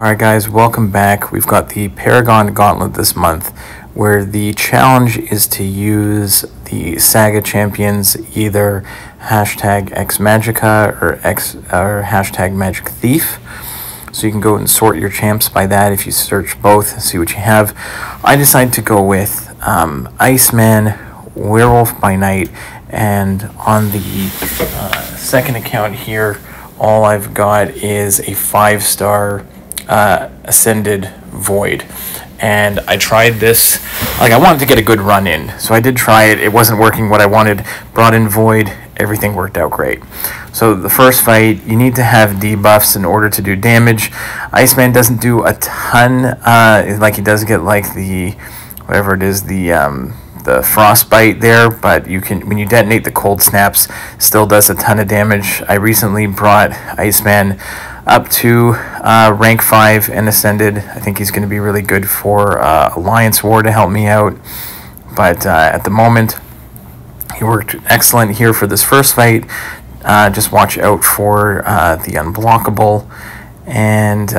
Alright guys, welcome back. We've got the Paragon Gauntlet this month, where the challenge is to use the Saga champions, either hashtag X-Magica or hashtag Magic Thief. So you can go and sort your champs by that if you search both, see what you have. I decided to go with Iceman, Werewolf by Night, and on the second account here, all I've got is a 5-star Ascended Void. And I tried this, like I wanted to get a good run in, so I did try it. It wasn't working what I wanted. Brought in Void, everything worked out great. So the first fight, you need to have debuffs in order to do damage. Iceman doesn't do a ton, like he does get like the, whatever it is, the frostbite there, but you can, when you detonate the cold snaps, still does a ton of damage. I recently brought Iceman up to rank 5 and ascended. I think he's going to be really good for Alliance War to help me out, but at the moment he worked excellent here for this first fight. Just watch out for the unblockable, and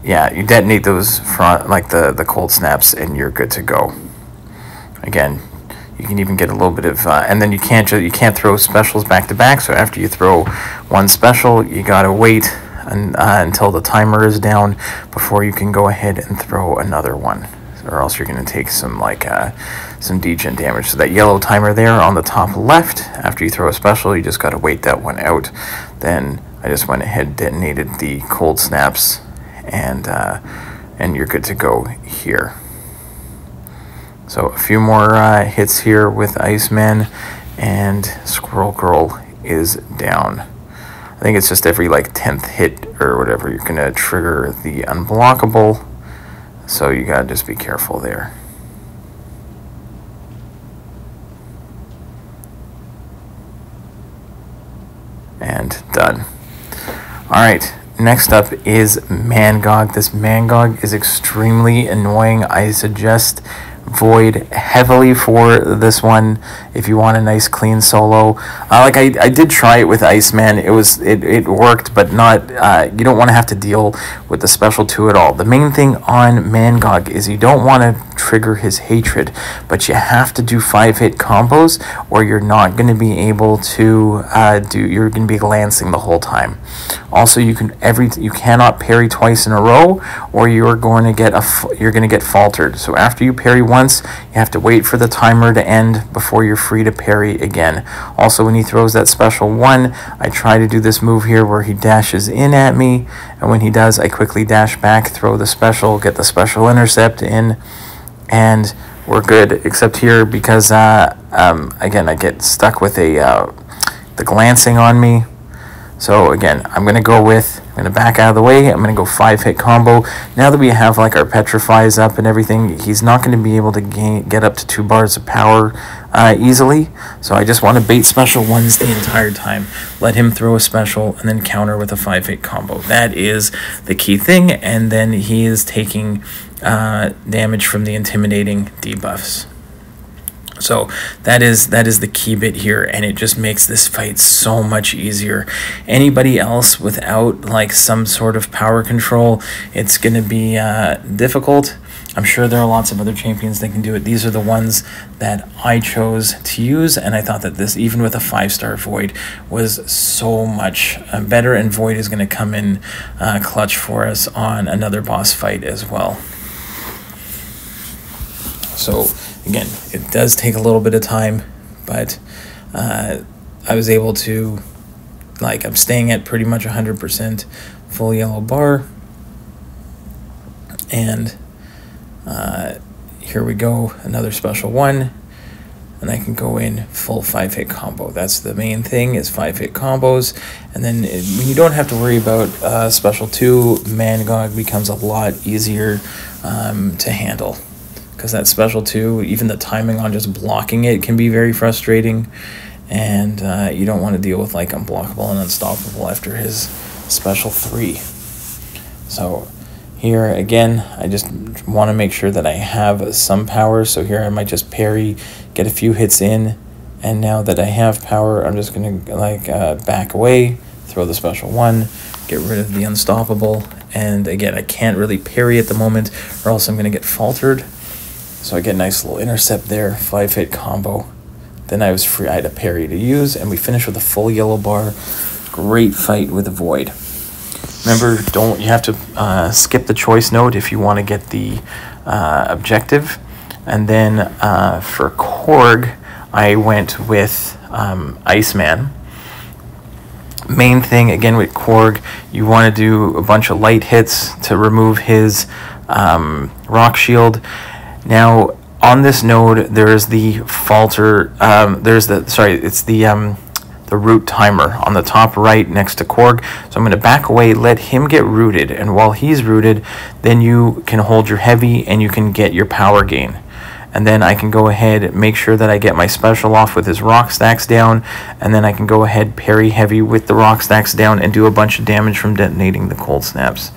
yeah, you detonate those like the cold snaps and you're good to go. Again, you can even get a little bit of, and then you can't throw specials back to back. So after you throw one special, you gotta wait until the timer is down before you can go ahead and throw another one, or else you're gonna take some some degen damage. So that yellow timer there on the top left, after you throw a special, you just gotta wait that one out. Then I just went ahead and detonated the cold snaps, and you're good to go here. So a few more hits here with Iceman, and Squirrel Girl is down. I think it's just every like 10th hit or whatever you're gonna trigger the unblockable, so you gotta just be careful there. And done. Alright, next up is Mangog. This Mangog is extremely annoying. I suggest Void heavily for this one if you want a nice clean solo. Like I did try it with Iceman. It worked, but not you don't want to have to deal with the special 2 at all. The main thing on Mangog is you don't want to trigger his hatred, but you have to do 5-hit combos, or you're not going to be able to you're going to be glancing the whole time. Also, you cannot parry twice in a row, or you're going to get faltered. So after you parry once, you have to wait for the timer to end before you're free to parry again. Also, when he throws that special 1, I try to do this move here where he dashes in at me, and when he does, I quickly dash back, throw the special, get the special intercept in, and we're good. Except here, because again, I get stuck with the glancing on me. So again, I'm going to back out of the way. I'm going to go 5-hit combo. Now that we have like our petrifies up and everything, he's not going to be able to get up to 2 bars of power easily. So I just want to bait special 1s the entire time. Let him throw a special and then counter with a 5-hit combo. That is the key thing. And then he is taking damage from the intimidating debuffs. So that is the key bit here, and it just makes this fight so much easier. Anybody else without like some sort of power control, it's going to be difficult. I'm sure there are lots of other champions that can do it. These are the ones that I chose to use, and I thought that this, even with a 5-star Void, was so much better, and Void is going to come in clutch for us on another boss fight as well. So again, it does take a little bit of time, but I was able to, like, I'm staying at pretty much 100% full yellow bar, and here we go, another special 1, and I can go in full 5-hit combo. That's the main thing, is 5-hit combos, and then when you don't have to worry about special 2, Mangog becomes a lot easier to handle. Because that special 2, even the timing on just blocking it can be very frustrating, and you don't want to deal with like unblockable and unstoppable after his special 3. So here again, I just want to make sure that I have some power. So here I might just parry, get a few hits in, and now that I have power, I'm just gonna like back away, throw the special 1, get rid of the unstoppable, and again, I can't really parry at the moment or else I'm going to get faltered. So I get a nice little intercept there, 5-hit combo. Then I was free, I had a parry to use, and we finish with a full yellow bar. Great fight with the Void. Remember, you have to skip the choice node if you want to get the objective. And then for Corg, I went with Iceman. Main thing, again, with Corg, you want to do a bunch of light hits to remove his rock shield. Now, on this node, there's the falter, it's the root timer on the top right next to Corg. So I'm going to back away, let him get rooted, and while he's rooted, then you can hold your heavy and you can get your power gain. And then I can go ahead, make sure that I get my special off with his rock stacks down, and then I can go ahead, parry heavy with the rock stacks down, and do a bunch of damage from detonating the cold snaps.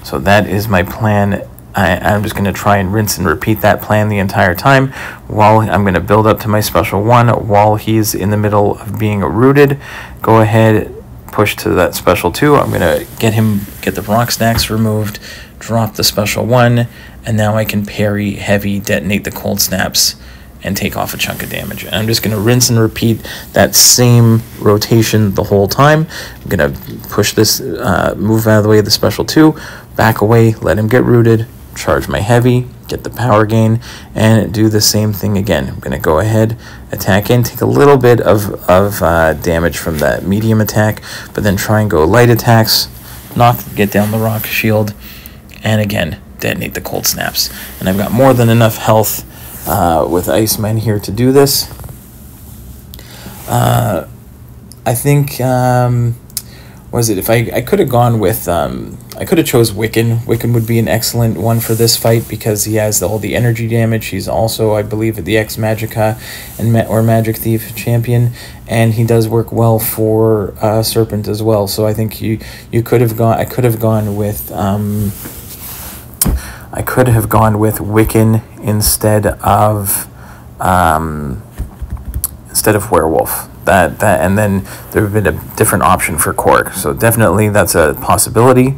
So that is my plan. I'm just going to try and rinse and repeat that plan the entire time, while I'm going to build up to my special 1 while he's in the middle of being rooted. Go ahead, push to that special 2. I'm going to get the rock stacks removed, drop the special 1, and now I can parry heavy, detonate the cold snaps, and take off a chunk of damage. And I'm just going to rinse and repeat that same rotation the whole time. I'm going to push this, move out of the way of the special 2, back away, let him get rooted, charge my heavy, get the power gain, and do the same thing again. I'm going to go ahead, attack in, take a little bit of damage from that medium attack, but then try and go light attacks, get down the rock shield, and again, detonate the cold snaps. And I've got more than enough health with Iceman here to do this. I think, if I could have gone with, I could have chose Wiccan. Wiccan would be an excellent one for this fight because he has all the energy damage. He's also, I believe, the X-Magica or Magic Thief champion, and he does work well for Serpent as well. So I think you could have gone. I could have gone with Wiccan instead of Werewolf. And then there would have been a different option for Corg. So definitely that's a possibility.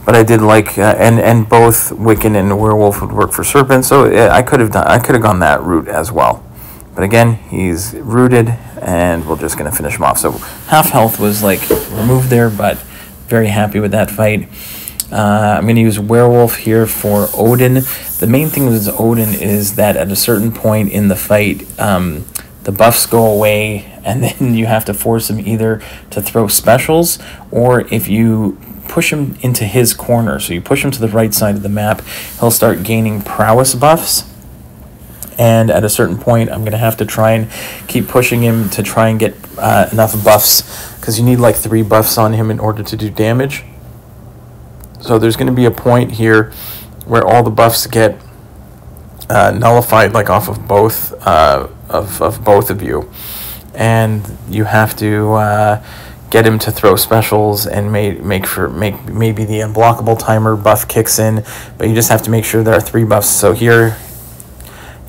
But I did like, and both Wiccan and Werewolf would work for Serpent, so I could have gone that route as well. But again, he's rooted, and we're just gonna finish him off. So half health was like removed there, but very happy with that fight. I'm gonna use Werewolf here for Odin. The main thing with Odin is that at a certain point in the fight, the buffs go away, and then you have to force him either to throw specials, or if you push him into his corner, so you push him to the right side of the map, he'll start gaining prowess buffs. And at a certain point, I'm going to have to try and keep pushing him to try and get enough buffs, because you need like 3 buffs on him in order to do damage. So there's going to be a point here where all the buffs get nullified, like off of both of you, and you have to get him to throw specials and maybe the unblockable timer buff kicks in, but you just have to make sure there are 3 buffs. So here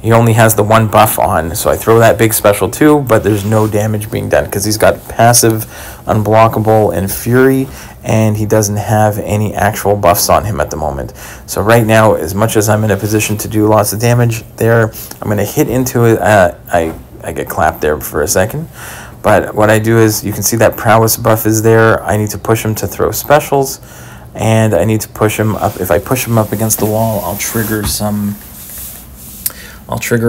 he only has the 1 buff on, so I throw that big special too, but there's no damage being done because he's got passive, unblockable, and fury, and he doesn't have any actual buffs on him at the moment. So right now, as much as I'm in a position to do lots of damage there, I'm going to hit into it. I get clapped there for a second. But what I do is, you can see that prowess buff is there. I need to push him to throw specials, and I need to push him up. If I push him up against the wall, I'll trigger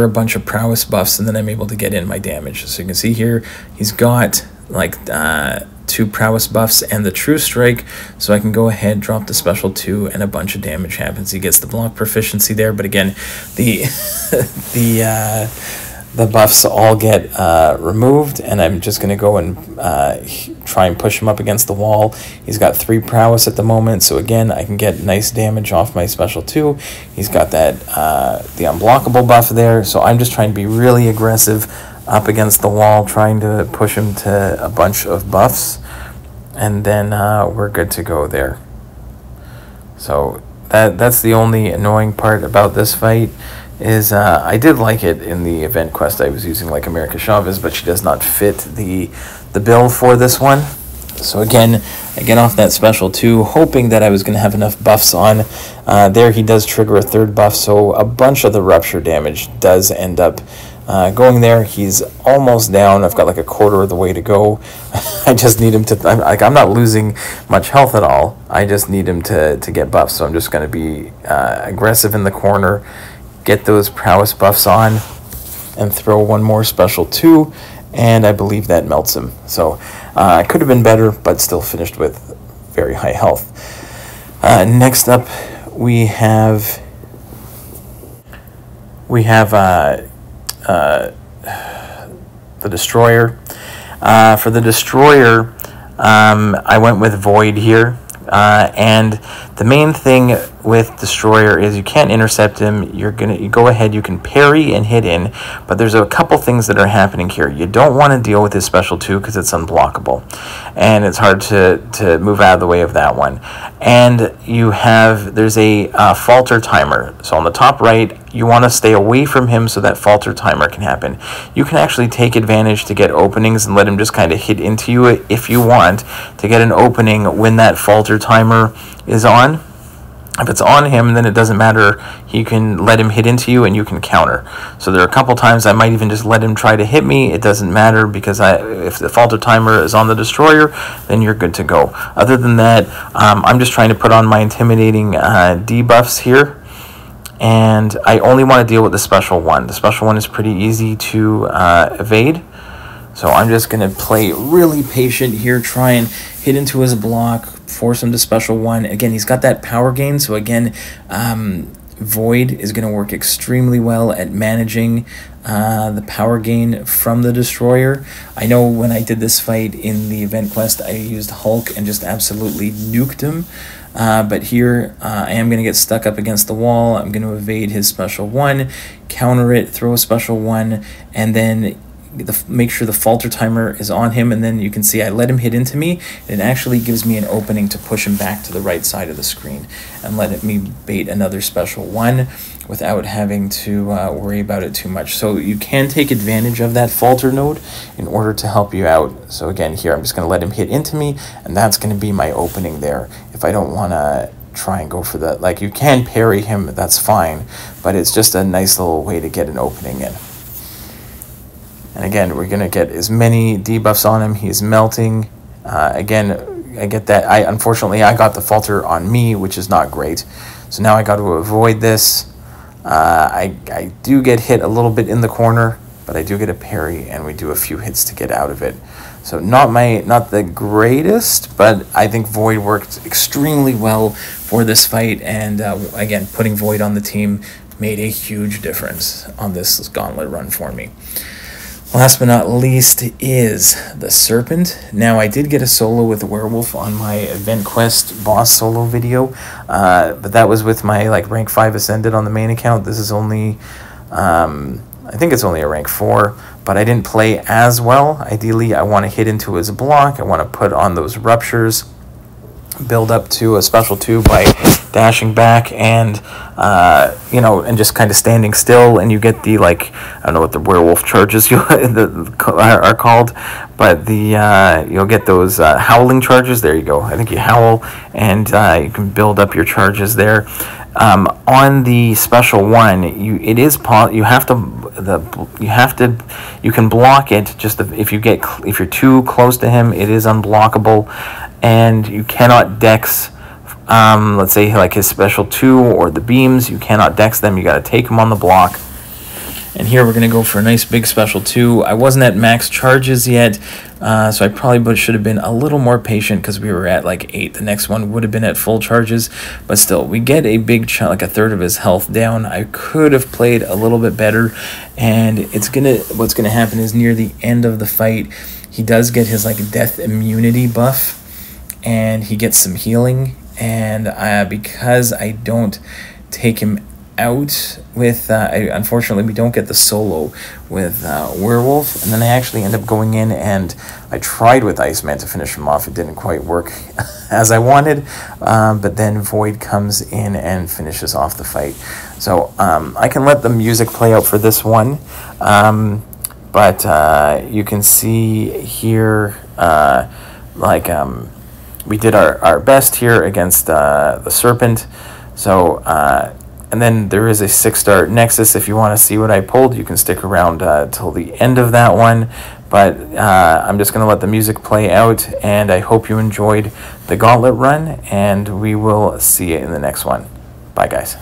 a bunch of prowess buffs, and then I'm able to get in my damage. So you can see here, he's got like 2 prowess buffs and the true strike, so I can go ahead, drop the special 2, and a bunch of damage happens. He gets the block proficiency there, but again, the buffs all get removed, and I'm just going to go and try and push him up against the wall. He's got 3 prowess at the moment, so again, I can get nice damage off my special 2. He's got that the unblockable buff there, so I'm just trying to be really aggressive up against the wall, trying to push him to a bunch of buffs, and then we're good to go there. So that's the only annoying part about this fight. is I did like it in the event quest. I was using like America Chavez, but she does not fit the bill for this one. So again, I get off that special 2, hoping that I was going to have enough buffs on. There he does trigger a 3rd buff, so a bunch of the rupture damage does end up going there. He's almost down. I've got like a quarter of the way to go. I just need him to, I'm not losing much health at all. I just need him to get buffs, so I'm just going to be aggressive in the corner, get those prowess buffs on, and throw one more special 2, and I believe that melts him. So it could have been better, but still finished with very high health. Next up, we have the Destroyer. For the Destroyer, I went with Void here. And the main thing with Destroyer is you can't intercept him. You go ahead, you can parry and hit in, but there's a couple things that are happening here. You don't want to deal with his special 2 because it's unblockable, and it's hard to move out of the way of that one. And there's a falter timer. So on the top right, you want to stay away from him so that falter timer can happen. You can actually take advantage to get openings and let him just kind of hit into you if you want to get an opening when that falter timer is on. If it's on him, then it doesn't matter. You can let him hit into you and you can counter. So there are a couple times I might even just let him try to hit me. It doesn't matter because if the falter timer is on the Destroyer, then you're good to go. Other than that, I'm just trying to put on my intimidating debuffs here. And I only want to deal with the special 1. The special 1 is pretty easy to evade. So I'm just going to play really patient here, try and hit into his block, force him to special 1. Again, he's got that power gain, so again, Void is going to work extremely well at managing the power gain from the Destroyer. I know when I did this fight in the event quest, I used Hulk and just absolutely nuked him. But here, I am going to get stuck up against the wall. I'm going to evade his special 1, counter it, throw a special 1, and then make sure the falter timer is on him, and then you can see I let him hit into me. It actually gives me an opening to push him back to the right side of the screen and let me bait another special 1 without having to worry about it too much. So you can take advantage of that falter node in order to help you out. So again, here I'm just going to let him hit into me, and that's going to be my opening there. If I don't want to try and go for that, like, you can parry him, that's fine, but it's just a nice little way to get an opening in. And again, we're going to get as many debuffs on him. He's melting. Again, I get that. Unfortunately, I got the falter on me, which is not great. So now I got to avoid this. I do get hit a little bit in the corner, but I do get a parry, and we do a few hits to get out of it. So not the greatest, but I think Void worked extremely well for this fight. And again, putting Void on the team made a huge difference on this gauntlet run for me. Last but not least is the Serpent. Now, I did get a solo with the Werewolf on my event quest boss solo video, but that was with my rank 5 ascended on the main account. This is only, I think it's only a rank 4, but I didn't play as well. Ideally, I want to hit into his block. I want to put on those ruptures, build up to a special 2 by dashing back and and just kind of standing still, and you get the I don't know what the werewolf charges are called, but you'll get those howling charges. There you go. I think you howl and you can build up your charges there. On the special 1, you can block it. Just if you're too close to him, it is unblockable, and you cannot dex. Let's say his special 2 or the beams, you cannot dex them. You got to take them on the block. And here we're going to go for a nice big special 2. I wasn't at max charges yet, so I probably should have been a little more patient because we were at 8. The next one would have been at full charges, but still, we get a big chunk, a third of his health down. I could have played a little bit better, and what's gonna happen is near the end of the fight, he does get his death immunity buff, and he gets some healing. And because I don't take him out with, unfortunately, we don't get the solo with Werewolf, and then I actually end up going in and I tried with Iceman to finish him off. It didn't quite work as I wanted, but then Void comes in and finishes off the fight. So I can let the music play out for this one, but you can see here, we did our best here against the Serpent. So, and then there is a 6-star Nexus. If you want to see what I pulled, you can stick around till the end of that one. But I'm just going to let the music play out, and I hope you enjoyed the Gauntlet run, and we will see you in the next one. Bye, guys.